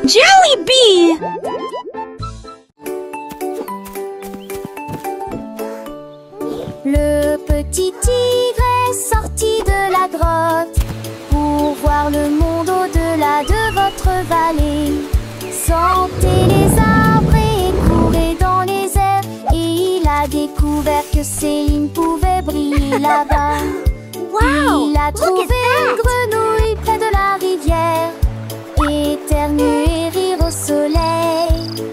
Jollibee! Le petit tigre est sorti de la grotte pour voir le monde au-delà de votre vallée. Sentez les arbres et courez dans les airs. Et il a découvert que Céline pouvait briller là-bas. Wow! Il a trouvé une grenouille près de la rivière, éternuer et rire au soleil.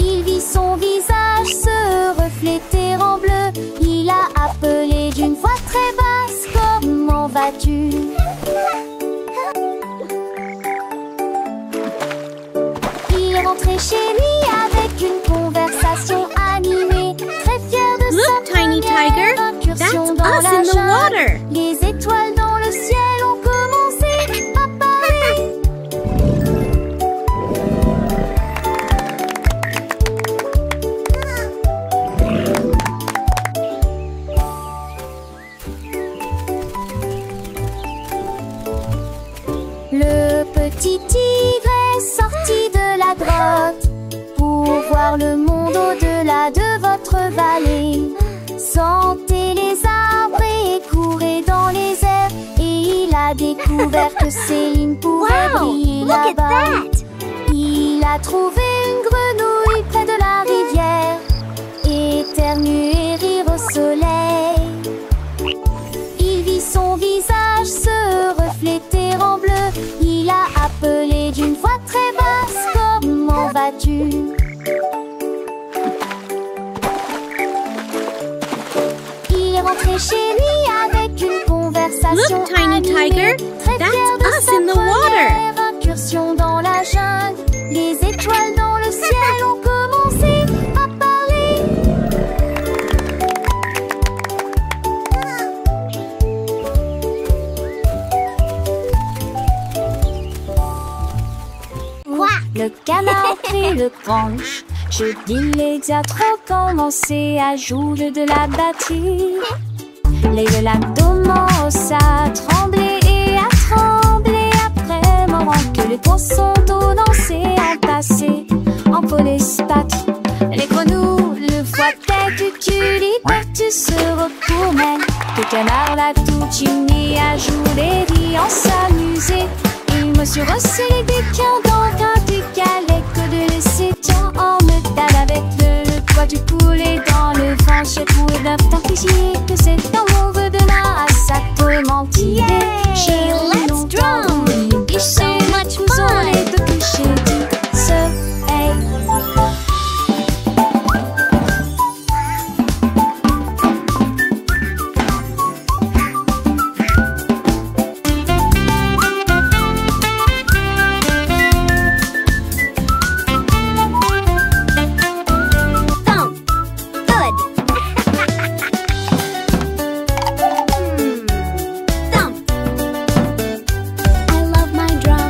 Il vit son visage se refléter en bleu. Il a appelé d'une voix très basse: comment vas-tu? Il est rentré chez lui avec une conversation animée, très fier de Look, sa Tiny Tiger, première incursion that's dans us la in the jungle. water. Les étoiles dans le ciel ont commencé à parler. Le petit tigre est sorti de la grotte pour voir le monde au-delà de votre vallée. Sentez les arbres et courez dans les airs. Et il a découvert que Céline pouvait briller là-bas. Il a trouvé une grenouille près de la rivière, éternuer et rire au soleil. Il vit son visage se refléter en bleu. Il a appelé d'une voix très basse: comment vas-tu? Il est rentré chez lui avec une conversation Look, Tiny animée, Tiger, très that's fier de us sa in the water. première incursion dans la jungle. Les étoiles dans le ciel ont commencé à parler. Le canard prit le branche. Je dis les diatres ont commencé à jouer de la batterie. Les lacs commencent à trembler et à trembler après moment que les poissons d'eau dansaient en passé, en polyspath. Les grenouilles le voient tête du partout se retournent. Le canard l'a tout uni à jouer et en s'amuser. Il me suis resserré des quins dans un décalé que de laisser tiens en me tape avec le poids du poulet dans le vent. J'ai trouvé d'infanticier que c'est un mauvais de là à sa tourmentille. Yay! Let's drum! It's so much fun! Les deux clichés du soleil. Thump! Good! Thump! I love my drum.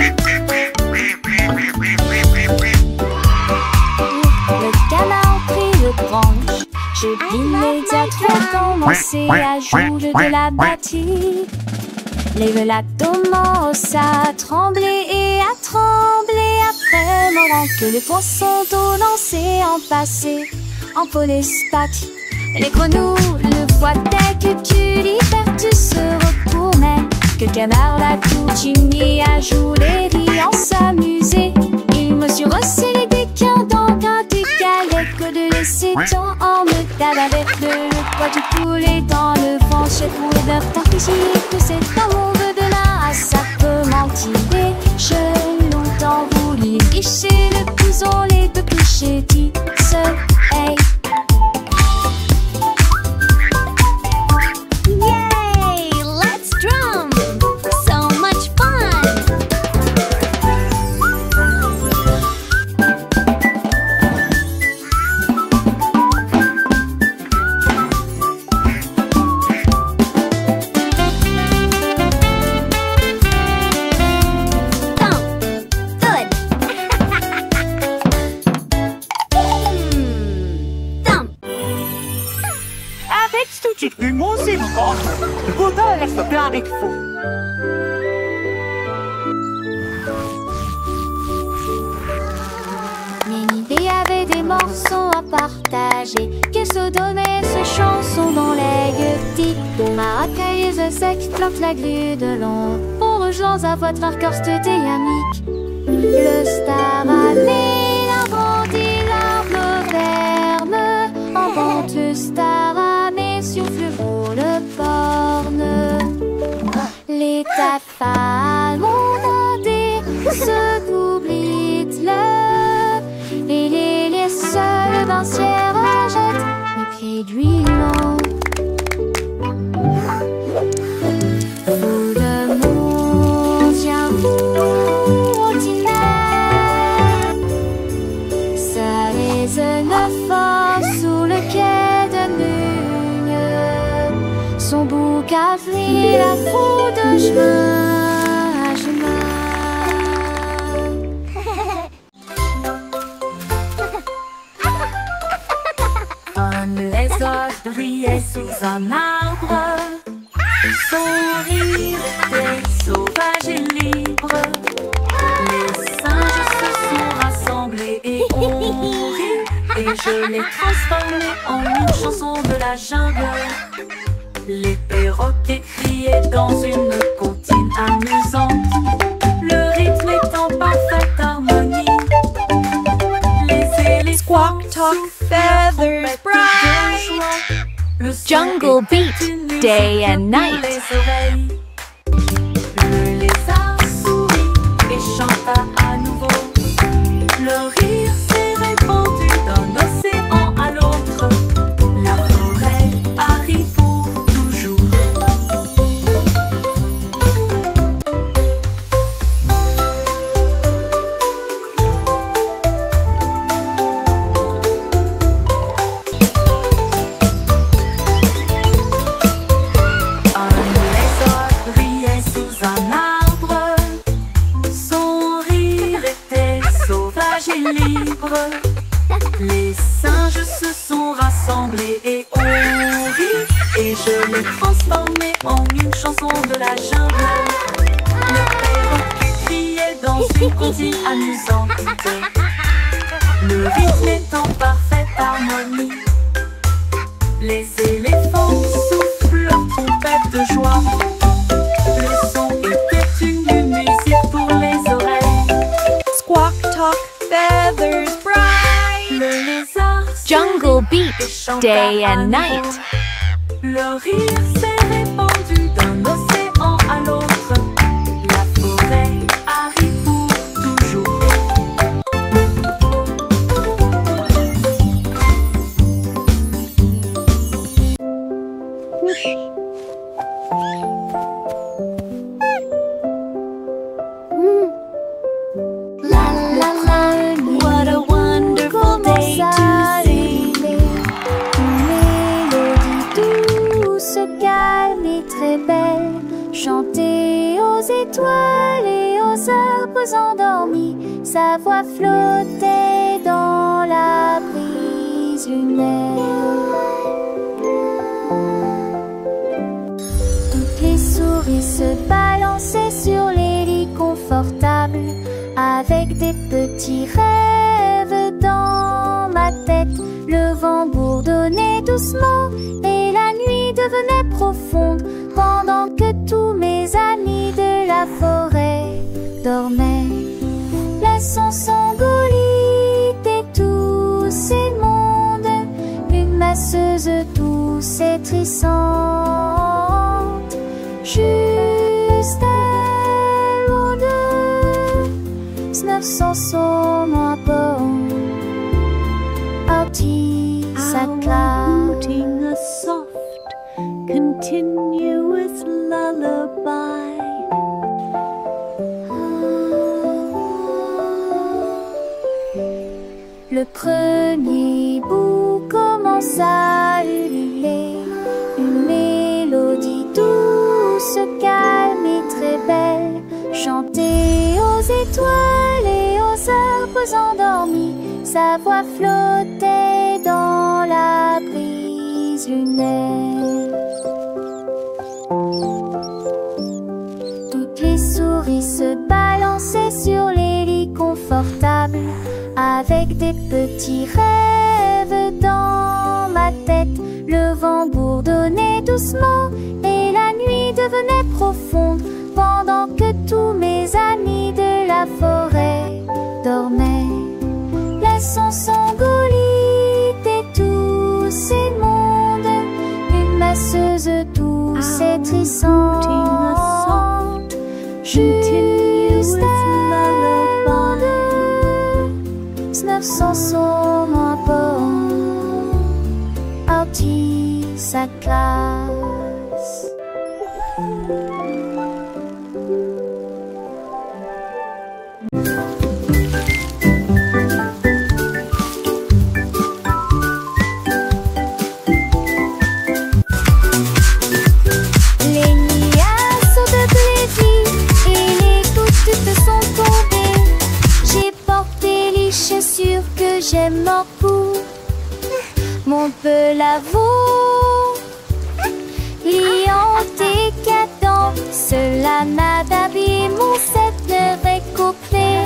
Le canard prit le branche. Je dis les diatres ont commencé à jouer de la batterie. Les lacs commencent à trembler et à trembler après moment que les poissons d'eau dansaient en passé, en polyspath. Les grenouilles le voient tête du partout se retournaient. Que le canard l'a tout uni à jouer et en s'amuser. Il me suis resserré des quins dans un décalé que de laisser tant en me tape avec le poids du poulet dans le vent. J'ai trouvé d'infanticier que c'est un mauvais de là à sa commentier. J'ai longtemps voulu licher le couson, les deux clichés du soleil. Yay! Let's drum! So much fun! Thump! Good! Thump! Avec ce petit peu mon zébrant, le bonheur reste plein avec vous. fredonnait ses chansons dans les gueutis. Maracaïs sec flotte la grue de l'ombre. Pour rejoindre à votre arcorste dynamique. Le star a mis l'inventi l'arbre ferme. En vente le star a mis souffle pour le porne. Les taffales ont demandé ce qu'oublie le. Et les seuls bancières jettent les pieds d'huilant. Fou de monde, tiens vous au dîner. Ça résonne fort sous le quai de Mugne. Son bouc a pris la foule de chemin à chemin. Comme les oiseaux sous un arbre, son rire était sauvage et libre. Les singes se sont rassemblés et ont ri, et je l'ai transformé en une chanson de la jungle. Les perroquets criaient dans une comptine amusante, le rythme est en parfaite harmonie. Les éléphants Squawk, talk, feathers, bright. le son Jungle était beat, une musique day and pour night. les oreilles. Le lézard sourit et chanta à nouveau. Le rire s'est répandu d'un océan à l'autre. La forêt a ri pour toujours. Un lézard riait sous un arbre. Son rire était sauvage et libre. Les singes se sont rassemblés et ont ri, et je l'ai transformé en une chanson de la jungle. Le perroquet criait dans une comptine amusante. Le rythme est en parfaite harmonie. Les éléphants soufflent leur trompette de joie. Le son était une musique pour les oreilles. Squawk, talk, feathers, bright. Le lézard Jungle beat, et chanta day à and nouveau. night. Le rire s'est répandu d'un océan à l'autre. La forêt a ri pour toujours. What a wonderful day to see. Une mélodie douce, calme et très belle, chantée aux étoiles et aux arbres endormis. Sa voix flottait dans la brise lunaire. Toutes les souris se balançaient sur les lits confortables, avec des petits rêves dans ma tête. Le vent bourdonnait doucement et la nuit devenait profonde, pendant que tous mes amis de la forêt dormaient. Laissons Sangolite et tous ces mondes, une masseuse douce et trissante, juste elle ou deux, snöfsång som har bon, alltid Outing a soft, continuous lullaby. Le premier bout commence à ululer, une mélodie douce, calme et très belle, chantée aux étoiles et aux arbres endormis. Sa voix flottait dans la brise lunaire. Toutes les souris se balançaient sur les lits confortables, avec des petits rêves dans ma tête. profonde, pendant que tous mes amis de la forêt dormaient. Laissons s'engolir et tous ces mondes, une masseuse douce et trissante, juste avant de 900 son rapport, parti sa classe. Les liasses de plaisir et les gouttes sont tombées. J'ai porté les chaussures que j'aime pour mon peu lavo, liant et cadent. Cela m'a d'habiller mon set de récoupler.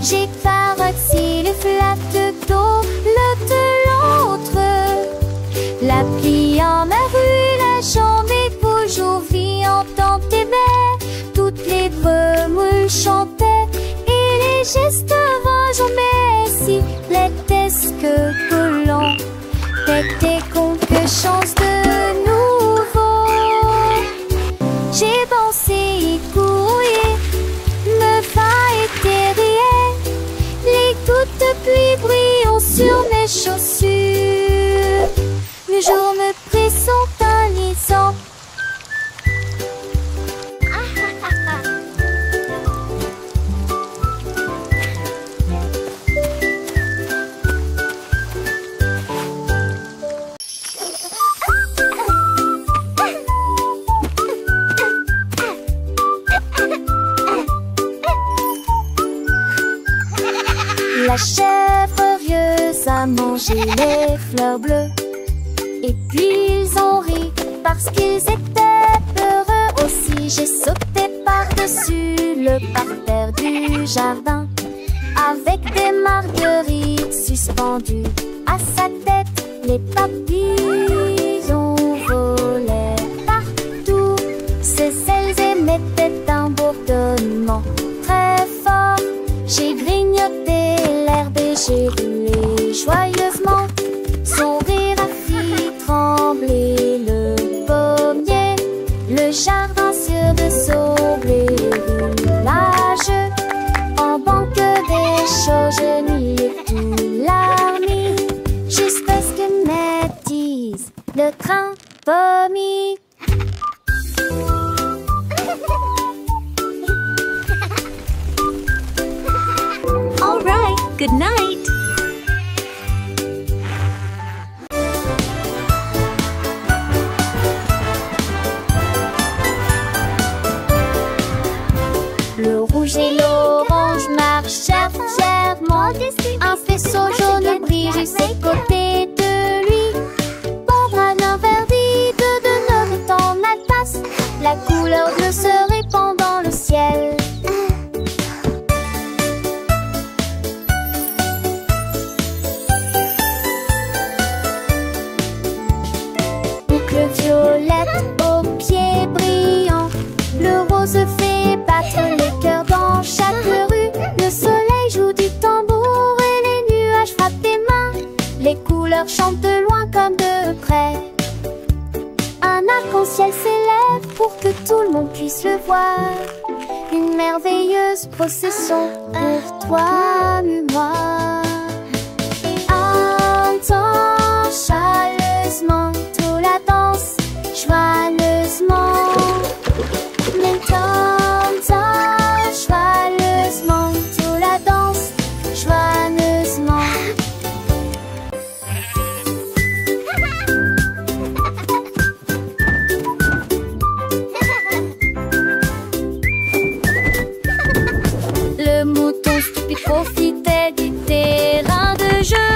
J'ai caressé le flatte d'eau, le de l'autre, la pluie en ma rue, la jambe est aujourd'hui en temps des baies. Toutes les remoules chantaient et les gestes enjambés si plaidesques que l'on était quelque chance de nouveau. J'ai pensé y courir, me faillir derrière, les gouttes de pluie brillant sur mes chaussures. Le jour me pressent un lisant. La chèvre rieuse a mangé les fleurs bleues. Et puis ils ont ri parce qu'ils étaient heureux aussi. J'ai sauté par-dessus le parterre du jardin, avec des marguerites suspendues à sa tête. Les papillons volaient partout, ses ailes émettaient un bourdonnement très fort. J'ai grignoté l'herbe et j'ai roulé joyeusement. Son rire a fait trembler le pommier, le jardin sur de sombres villages. En banque des champs, je nuis tout l'armée, jusqu'à ce que m'attise le train pommier. All right, good night. Le rouge et l'orange marchèrent fièrement. Un faisceau jaune brille juste à côté de lui. Barbara d'un verdi, de nord est en alpace. La couleur bleue se répand dans le ciel. Boucle violette aux pieds brillants, le rose fait battre les cœurs dans chaque rue. Le soleil joue du tambour et les nuages frappent des mains. Les couleurs chantent de loin comme de près. Un arc-en-ciel s'élève pour que tout le monde puisse le voir. Une merveilleuse procession pour toi et moi. Entends chaleureusement toute la danse, joyeusement. Joyeusement, toute la danse, joyeusement. Le mouton stupide profitait du terrain de jeu,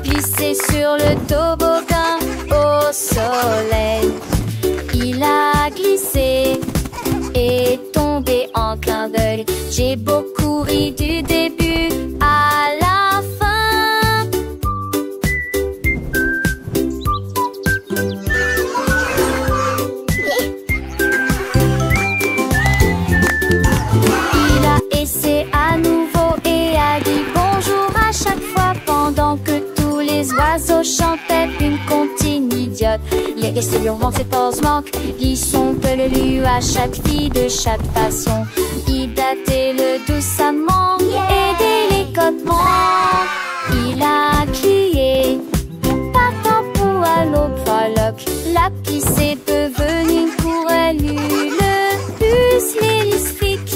glissé sur le toboggan au soleil. Il a glissé et tombé en clin d'œil. J'ai beaucoup ri du début à la fin. Les restaurants c'est manque. Ils sont peu le lieu à chaque fille de chaque façon. Hydrater le doucement et délicatement. Il a crié, partant pour à l'autre faloc. La pisse est devenue pour elle le plus lyrique.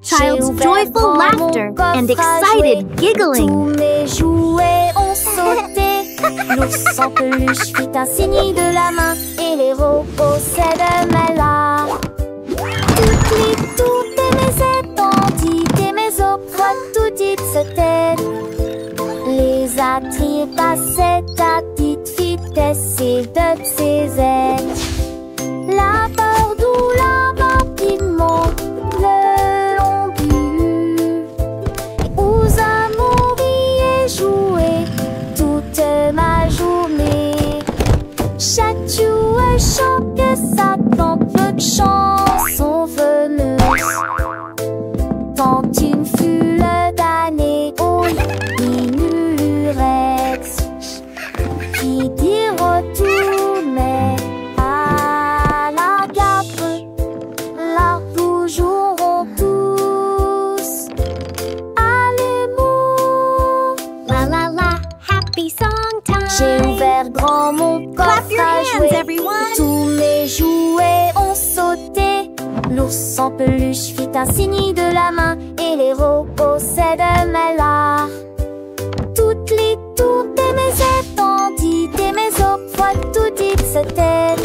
Child's joyful laughter and excited giggling. Tous mes jouets ont sauté. L'ours en peluche fit un signe de la main et les robots s'aident là. Toutes mes étendues et mes opres, tout dit se tête. Les attraits passaient à petite vitesse et de ses ailes. La peur d'où la rapidement le long but. Aux amours y joué toute ma journée. Chaque jouet chante que ça tente peu de chansons veneuses. Tant une foule d'années au ignorette qui dit retour mais à la gape là nous jouerons tous à l'amour. La la la, happy song time. J'ai ouvert grand mon coffre Clap your à hands, jouer. everyone. Tous mes jouets ont sauté. L'ours en peluche fit un signe de la main et les robots s'aident là. Toutes les tours de mes étendues et mes opres, tout dit se tête.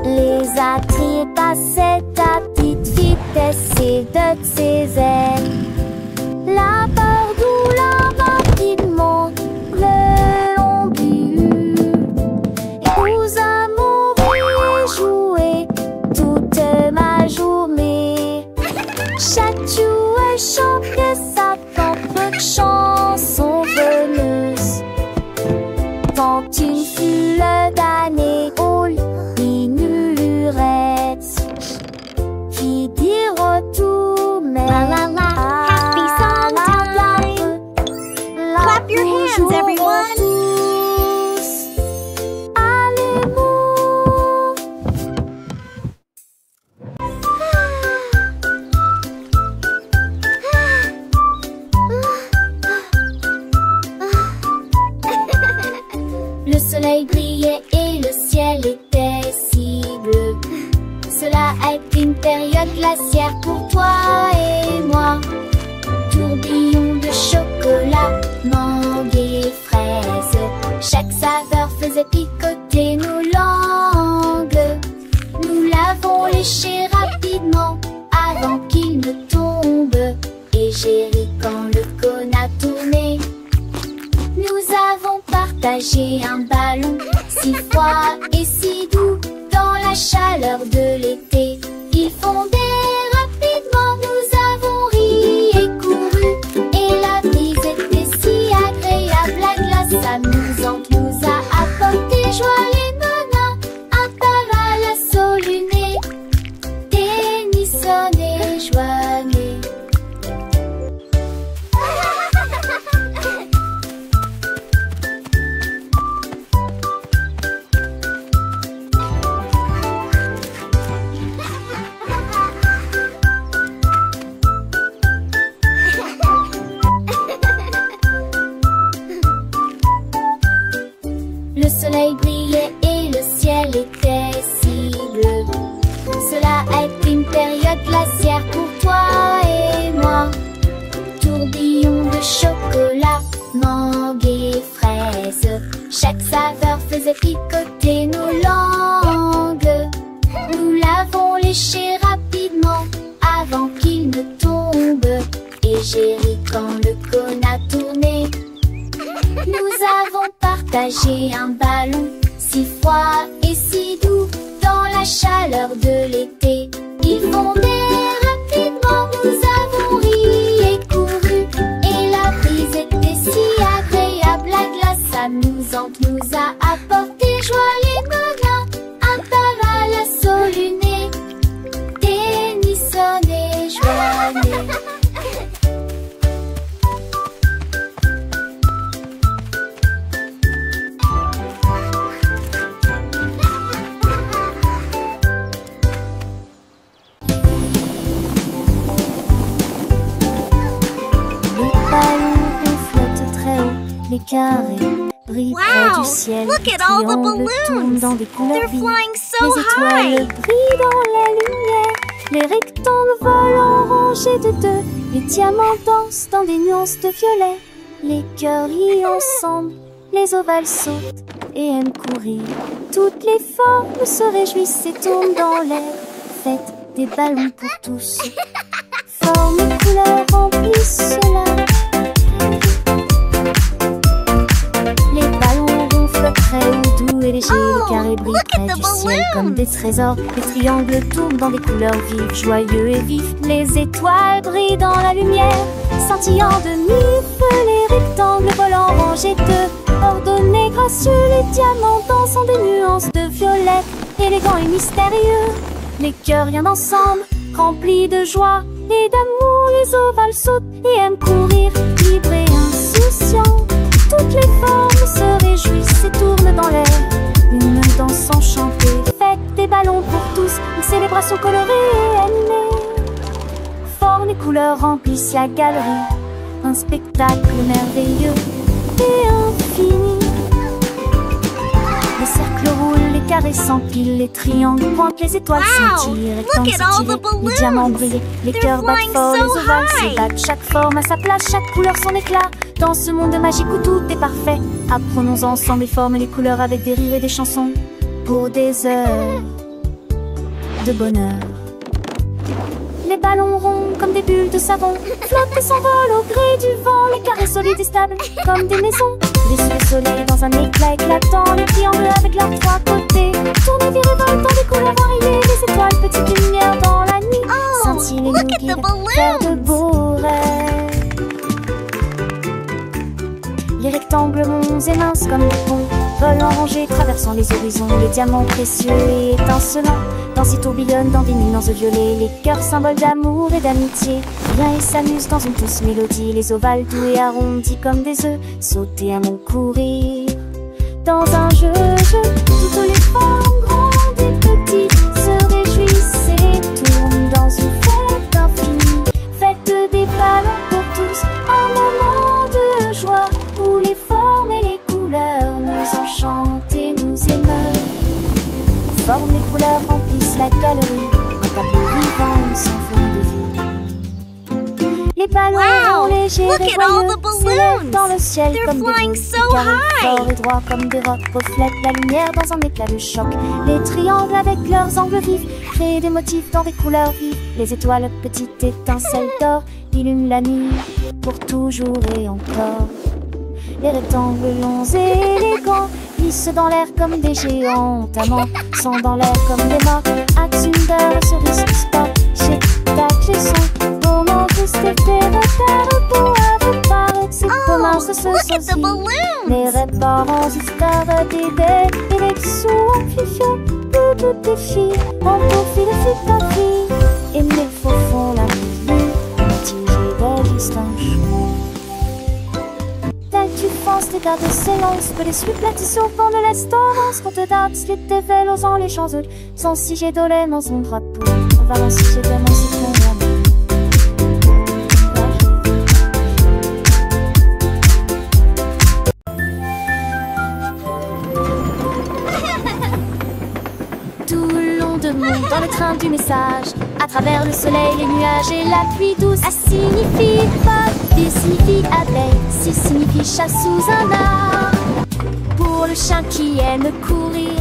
Les attraits passaient à petite vitesse et de ses ailes. La peur d'où la rapidement le long but. Et aux amours y joué toute ma journée. Chaque jouet chante que ça tente peu de chansons veneuses. Tant une foule d'années au ignorette qui dit retour mais La la la, happy song time. Clap your hands, everyone. Tous à l'amour. Le soleil brillait et le ciel était si bleu. Cela a été une période glaciaire pour toi et moi. Tourbillon de chocolat, mangue et fraises. Chaque saveur faisait picoter nos langues. Nous l'avons léché rapidement avant qu'il ne tombe. Et j'ai ri quand le cône a tourné. Nous avons partagé un ballon si froid et si doux dans la chaleur de l'été. Il fondait rapidement, nous avons ri et couru. Et la brise était si agréable, la glace amusante nous a apporté joie et bonheur. Un paval à soluné, Tennyson et joigneux. Le soleil brillait et le ciel était si bleu. Cela a été une période glaciaire pour toi et moi. Tourbillon de chocolat, mangue et fraises. Chaque saveur faisait picoter nos langues. Nous l'avons léché rapidement avant qu'il ne tombe. Et j'ai ri quand le cône a tourné. Nous avons partagé un ballon si froid et si doux dans la chaleur de l'été. Il fondait rapidement, nous avons ri et couru. Et la brise était si agréable, la glace amusante nous a apporté joie et bonheur. Un paval à soluné, Tennyson et joigneux. carrés brillent près du ciel. Look at all the Triangles tournent balloons. dans des couleurs They're vives. flying so Les étoiles high. brillent dans la lumière. Les rectangles volent en rangées de deux. Les diamants dansent dans des nuances de violet. Les cœurs rient ensemble. Les ovales sautent et aiment courir. Toutes les formes se réjouissent et tournent dans l'air. Faites des ballons pour tous. Formes et couleurs remplissent cela. Les ballons ronflent très haut, doux et légers. Les carrés brillent look at près the du ciel comme des trésors. Les triangles tournent dans des couleurs vives, joyeux et vifs. Les étoiles brillent dans la lumière, scintillant de mille feux. Les rectangles volent en rangées de ordonnés, gracieux. Les diamants dansent en des nuances de violet, élégants et mystérieux. Les cœurs viennent ensemble, remplis de joie et d'amour. Les ovales sautent et aiment courir, libres et insouciants. Toutes les formes se réjouissent et tournent dans l'air. Une danse enchantée, faites des ballons pour tous. Une célébration colorée et animée. Formes et couleurs remplissent la galerie. Un spectacle merveilleux et infini. Les cercles roulent, les carrés s'empilent, les triangles pointent, les étoiles scintillent, les rectangles look at all the s'étirent, les diamants brillent, les They're cœurs battent flying fort, so les ovales high. se battent, chaque forme a sa place, chaque couleur son éclat. Dans ce monde magique où tout est parfait, apprenons ensemble les formes et les couleurs avec des rires et des chansons pour des heures de bonheur. Les ballons ronds comme des bulles de savon flottent et s'envolent au gré du vent. Les carrés solides et stables comme des maisons. Les soleils dans un éclat éclatant. Les triangles avec leurs trois côtés tournent et virevoltent dans des couleurs variées. Les étoiles, petites lumières dans la nuit, scintillent et nous look at the guident balloons. vers de beaux rêves. Les rectangles ronds et minces comme des ponts volent en rangées, traversant les horizons. Les diamants précieux et étincelants dansent et tourbillonnent dans des nuances de violet. Les cœurs symboles d'amour et d'amitié viennent et s'amusent dans une douce mélodie. Les ovales doux et arrondis comme des œufs sautent et aiment courir dans un jeu. Toutes les formes grandes et petites se réjouissent et tournent dans une fête infinie. Faites des ballons pour tous, un moment de joie où les formes et les couleurs nous enchantent et nous émeuvent. Formes et couleurs remplissent la galerie, un tableau vivant, une symphonie de vie. Les ballons Wow, légers look et at all joyeux the s'élèvent balloons. dans le ciel They're comme des flying boules. so Les carrés high. forts et droits comme des rocs reflètent la lumière dans un éclat de choc. Les triangles avec leurs angles vifs créent des motifs dans des couleurs vives. Les étoiles, petites étincelles d'or, illuminent la nuit pour toujours et encore. Les rectangles longs et élégants glissent dans l'air comme des géants. Amants sont dans l'air comme des morts. Axunder, cerise, sport, chez tac, chez son. Moment juste effet repère pour avec paraître. C'est commun, ce look at the sosie. balloons. Les réparants, histoires d'idées, et les sous amplifiés. Toutes les filles, on profite de ta vie. Et mes faux font la vie, mitigée de distance. Tu penses tes gardes s'élancent, que les suppleties au fond de l'estorance. Quand te dates, slip tes vélos en les champs autres. Sans si j'ai dolé dans son drapeau. On va lancer chez toi, mon citron. Tout le long de monde dans le train du message. À travers le soleil, les nuages et la pluie douce. A signifie pas, B signifie abeille, C signifie chat sous un arbre. Pour le chien qui aime courir,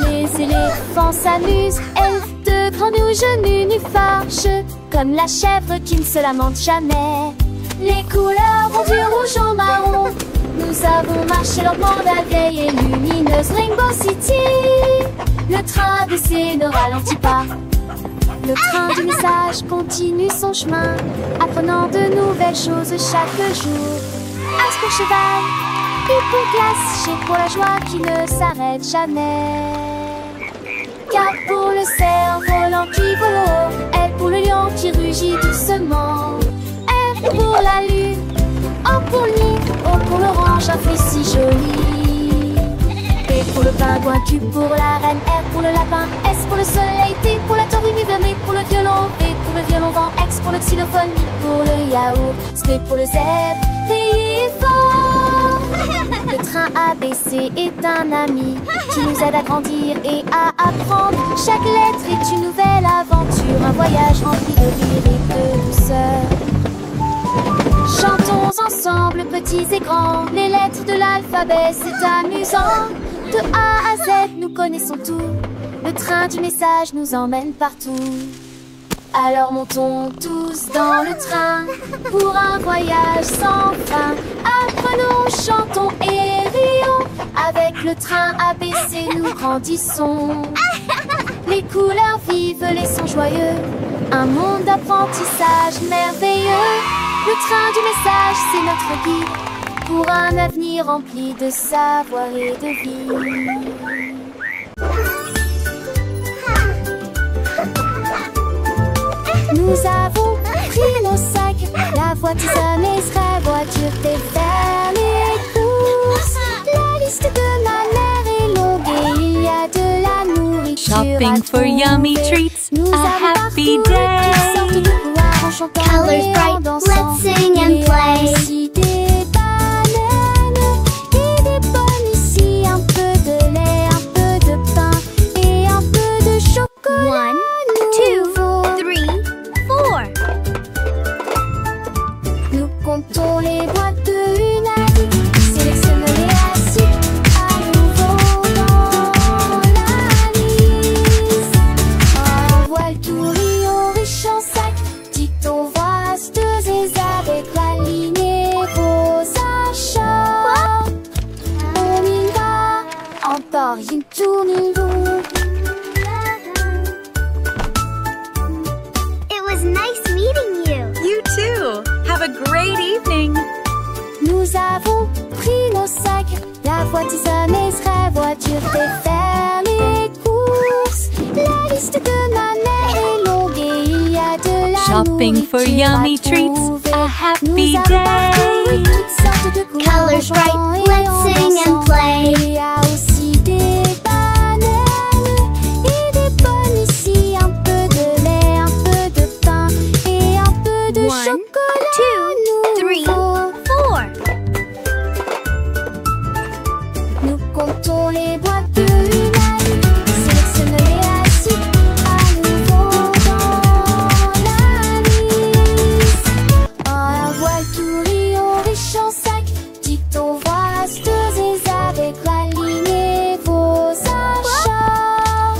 les éléphants s'amusent. Elfe de grands nus genoux fâcheux, comme la chèvre qui ne se lamente jamais. Les couleurs vont du rouge au marron. Nous avons marché lentement la vieille et lumineuse Rainbow City. Le train d'essai ne ralentit pas. Le train du message continue son chemin, apprenant de nouvelles choses chaque jour. As pour cheval, U pour glace, G pour la joie qui ne s'arrête jamais. K pour le cerf-volant qui vole haut, L pour le lion qui rugit doucement. F pour la lune, O pour le nid, O pour l'orange, un fruit si joli. P pour le pingouin, Q pour la reine, R pour le lapin, S pour le soleil, T pour la tortue, M pour le violon, V pour le violon vent, X pour le xylophone, I pour le yaourt, S pour le zèbre, T fort. Le train ABC est un ami qui nous aide à grandir et à apprendre. Chaque lettre est une nouvelle aventure, un voyage rempli de rire et de douceur. Chantons ensemble, petits et grands, les lettres de l'alphabet, c'est amusant. De A à Z, nous connaissons tout. Le train du message nous emmène partout. Alors montons tous dans le train pour un voyage sans fin. Apprenons, chantons et rions. Avec le train ABC, nous grandissons. Les couleurs vives, les sons joyeux. Un monde d'apprentissage merveilleux. Le train du message, c'est notre guide pour un avenir rempli de savoir et de vie. Nous avons pris nos sacs, la voiture sera voiture des fermes et courses. La liste de ma mère est longue et il y a de la nourriture. Shopping for yummy treats, Nous a avons happy parcouru toutes sortes day. de couloirs en chantant Colors et en bright, dansant. let's sing and Il y a play. aussi des bananes et des pommes ici, un peu de lait, un peu de pain et un peu de chocolat. 1, 2, 3, 4. Nous comptons les boîtes de une à une, sélectionnons-les assis à nouveau dans la liste. Un voile tout riant, riche en sac, dicton vasteuse avec aligner vos achats. On y va, en Paris tourne donc. It was nice meeting you. You too. Have a great evening. Nous avons pris nos sacs, la voiture sera voiture des fermes et courses. La liste de ma mère est longue et il y a de la Shopping for nourriture yummy à treats, trouver. a Nous happy avons parcouru day. toutes sortes de couleurs en Colors bright, chantant et let's en sing and dansant. play. Il y a aussi des bananes et des pommes ici, un peu de lait, un peu de pain et un peu de 1, chocolat. 2, 3, nouveau. 4. Nous comptons les boîtes de une à une, sélectionnons-les assis à nouveau dans la liste. Un voile tout riant, riche en sac, dicton vasteuse et avec aligner vos achats.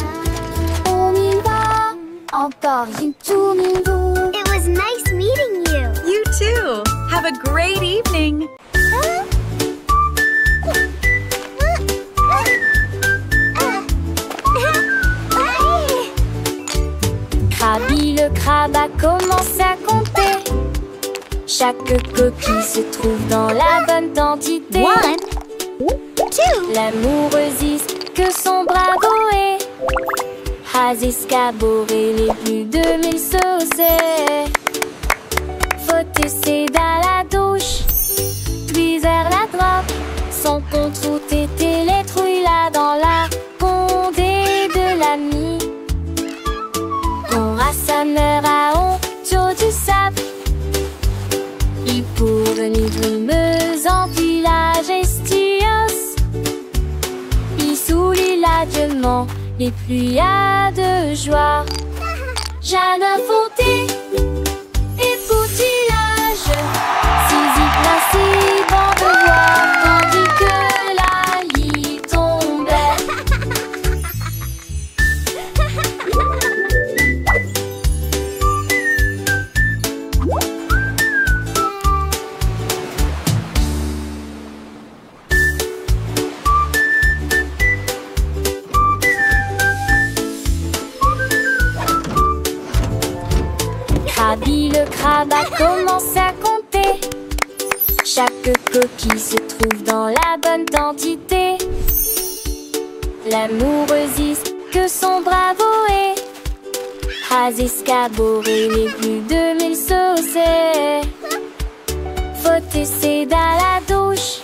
On y va, encore une tournée donc. It was nice meeting you. You too. Have a great evening. Krabi le crabe a commencé à compter. Chaque coquille se trouve dans la bonne quantité. 1, 2, L'amoureuse que son bravo est. Has escaboré les plus de 1000 saucés. Faut essayer dans la douche, puis vers la droite. Son compte route était les trouilles là dans la condé de l'ami. Ton rassembleur à honte du sable. Il pour venir brumeuse en village estios. Il soulit largement les pluies à de joie. Jeanne a fondé et poutillage. Saisie principe en devoir tandis que la lit tombait. Krabi le crabe a commencé à compter. Chaque coquille se trouve dans la bonne quantité. L'amoureuse que son bravo est. Has escaboré les plus de 1000 saucés. Faut essayer dans la douche,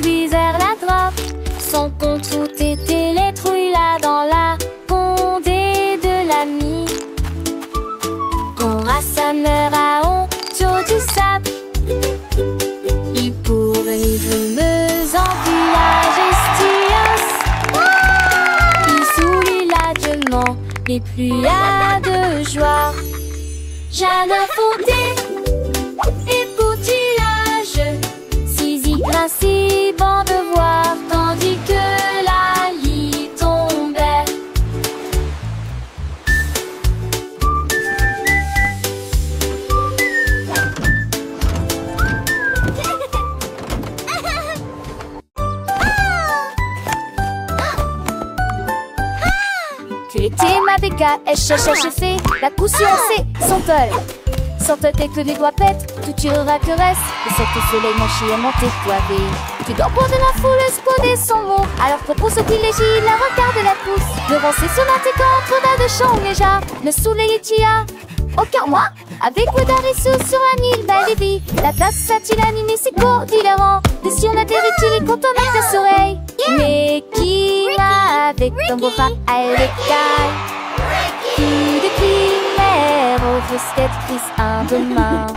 puis vers la droite. Son compte route était les trouilles là dans la condé de l'ami. Qu'on rassembleur à honte du sable. Il pour venir me et plus y a de joie. Jardin fondé et poutillage, Zizi grinçait, bon de voir, tandis que la lie tombait. Tu étais ma béca, fait la cousue son tol. Sans te tes que les doigts pètent, tout tu caresse. Et sur le soleil, mon chien monté poivé. Tu dors pour de la foule, esconder son mot. Alors que pour ce qui légit, la regarde la pousse. Devant ses sonates contre d'un de chant déjà. Le soleil est a aucun moi. Avec Ouedarisou sur un île, belle et vie. La place a-t-il animé ses cours d'hilarant. Et si on atterrit-il, quand on met ses oreilles. Mais qui va avec ton beau rat à l'écaille? Qui de primaire au fusquette prise un demain.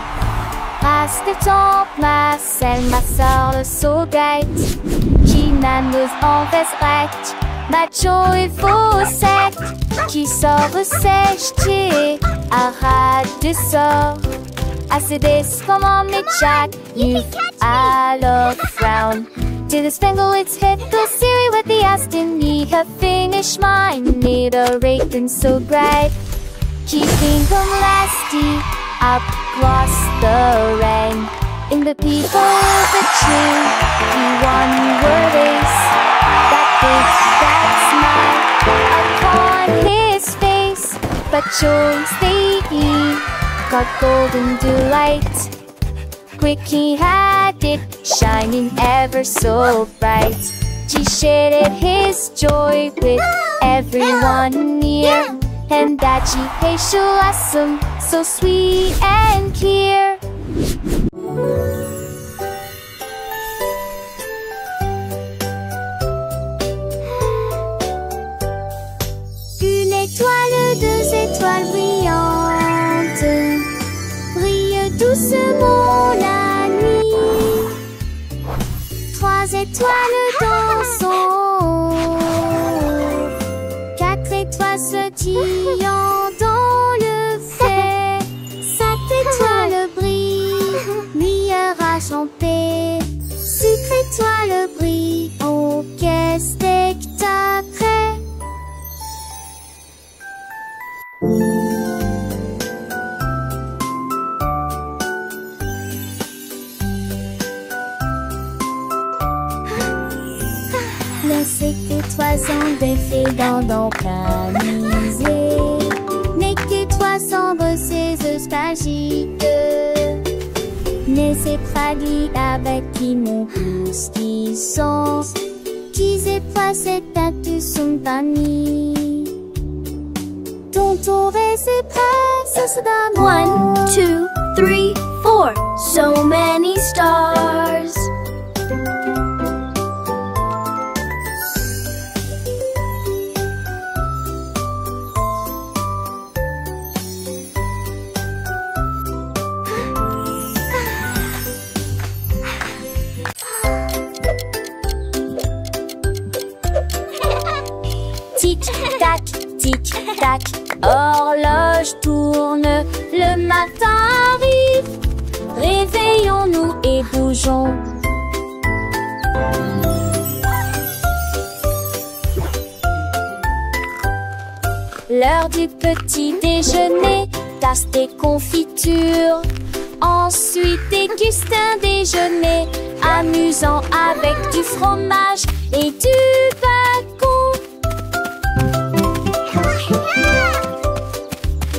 Race de temps, Marcel, ma soeur, le saugate. Qui n'annonce en veste recte, macho et faussette. Qui sort sèche, arrête de sort. Assez comment mais Jack, you alors frown. To the spangle its hit, the Siri with the Aston need her finish mine, need a rating so bright. Keeping them lasty up across the rain. In the people of the tree, the one word is that big, that smile upon his face. But choice they eat, got golden delight. Quick he had it, shining ever so bright. He shared his joy with everyone near. And that she hates awesome, so sweet and clear. Une étoile, deux étoiles brillantes brillent doucement la nuit. Trois étoiles dansant, quatre étoiles sautillant dans le fait. Cinq étoiles brillent, nuage en paix. Six étoiles brillent, oh quel spectacle! Les étoiles sont défaites dans camisé. N'est que toi sombres ces espagiques. Mais c'est traduit avec qui mon pouce qui sont. Qui c'est pas cette tête son banni. Ton tour et ses presses d'amour. 1, 2, 3, 4. So many stars. Tic-tac, tic-tac, horloge tourne, le matin arrive. Réveillons-nous et bougeons. L'heure du petit déjeuner, tasse des confitures. Ensuite déguste un déjeuner amusant avec du fromage et du bacon.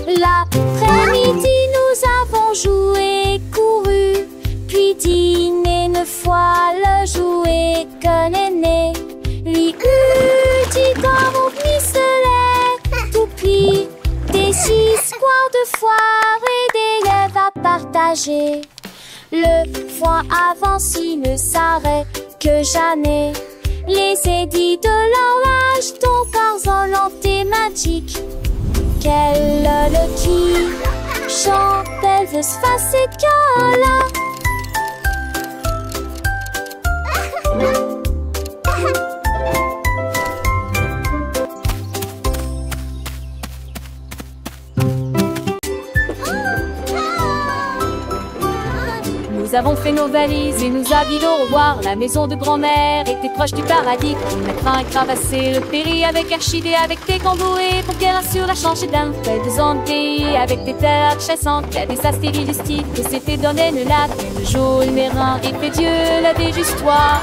L'après-midi, nous avons joué, couru, puis dîné 9 fois le jouet que l'aîné lui eut dit comme au pistolet, tout pis, des histoires de foire et des lèvres à partager. Le foin avance, il ne s'arrête que jamais. Les édits de l'orage, ton corps volanté magique. Quelle le qui chante, elle veut se passer de là. Nous avons fait nos valises et nous habillons au revoir. La maison de grand-mère était proche du paradis. On a craint et cravassé le péri avec Archidée, avec tes camboués pour qu'elle assure la change d'un fait des pays avec tes terres chassantes. Il y a des astéries du style que s'était donné le lac. Et le jour, le mérin et fait Dieu la déjustoire.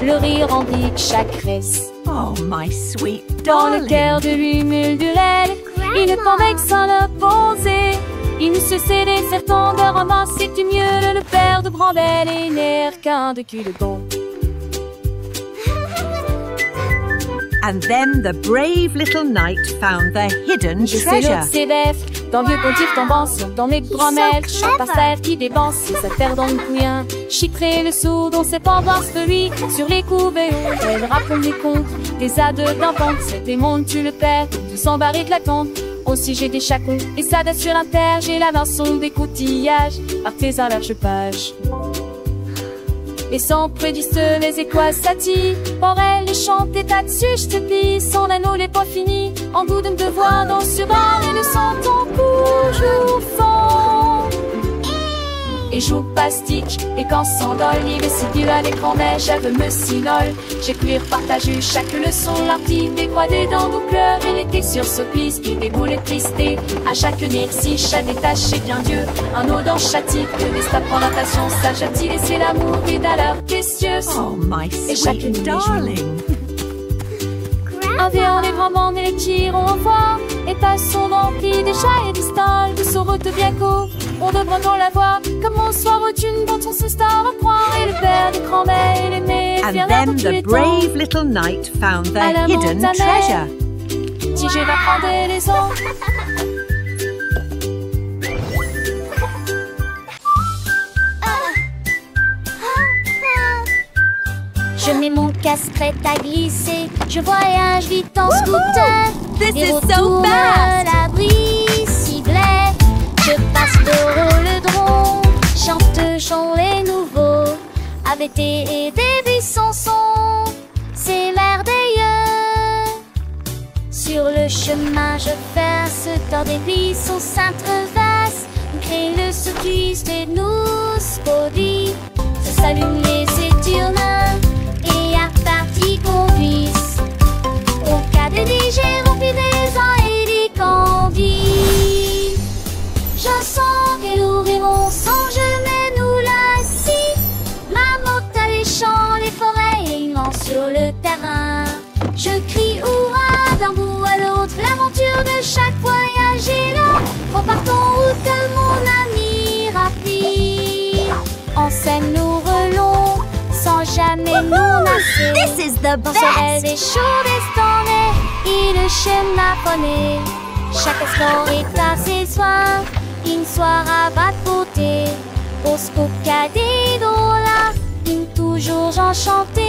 Le rire remplit chaque reste. Oh, my sweet Dans le darling. cœur de l'humule du lait, il ne convainc sans le poser. Il ne se cédait certain de romance, c'est-tu mieux le père de Brambelle et n'air qu'un de cul de bon. And then the brave little knight found the hidden Je sais treasure. l'autre s'évève, dans vieux pontifs tombant sur dans mes grand-mères, chante par terre qui dépense, sa terre dans le couillin. Chiffrer le sou dont ses pendances de lui, sur les couvées hautes, elle raconte des contes, des ades d'enfants, c'est des mondes, tu le perds, tu s'embarrer de la tombe. Aussi j'ai des chacons, et ça date sur l'inter, j'ai la maçon des coutillages, artisan large page. Et sans prédiste les étoiles s'attirent, pour elle les chante des tas dessus, je te plie, son anneau n'est pas fini, en goût de me devoir dans sur un et le sentant toujours fond. Et joue pastique, et quand s'endole, il est si dur à l'écran, mais j'avais me sinole. J'ai cuire partagé chaque leçon, l'artiste décroisée dans nos cœurs, elle était sur ce piste, qui déboule tristé. À chaque si chat détaché bien Dieu, un eau dans chatique, que des stapes en natation, sage a-t-il laissé l'amour, et d'alors précieuse. Oh, my Et chaque nuit, sweet les jours. darling. Un vieux, les grands bancs et les tirons au revoir, et passons remplis des chats et des stalles, de saurote bien court. On devrait non la voir, comme on soir une dont on se star à croire, et le père des grands-mères et les mères, And then the brave little knight found the À la hidden montagne. treasure. Si je vais prendre les ans. Je mets mon casque-crête à glisser. Je voyage vite en scooter. This Des is retours so à fast. l'abri ciblé. Je passe de rhododendron. Chante chant les nouveaux. Avec et des buissons sont. C'est merveilleux. Sur le chemin, je perce dans des buissons s'intrevassent. Crée le saucisse et nous spodie. Se s'allument les éturnins. Et à partie qu'on puisse. Au cas de digérer, on fait des ans et des candies. Je sens qu'elle ouvrit mon songe, mais nous la scie. Ma motte à les champs, les forêts et une lance sur le terrain. Je crie hurrah d'un bout à l'autre, l'aventure de chaque voyage est là. Repartons route que mon ami rapide. En scène nous relons, sans jamais nous masser. This is the Dans ce rêve best. des chauds destonnés, et le schéma connaît. Chaque sport est à ses soins, une soirée à bas de beauté. Au scoop cadet là, une toujours enchanté.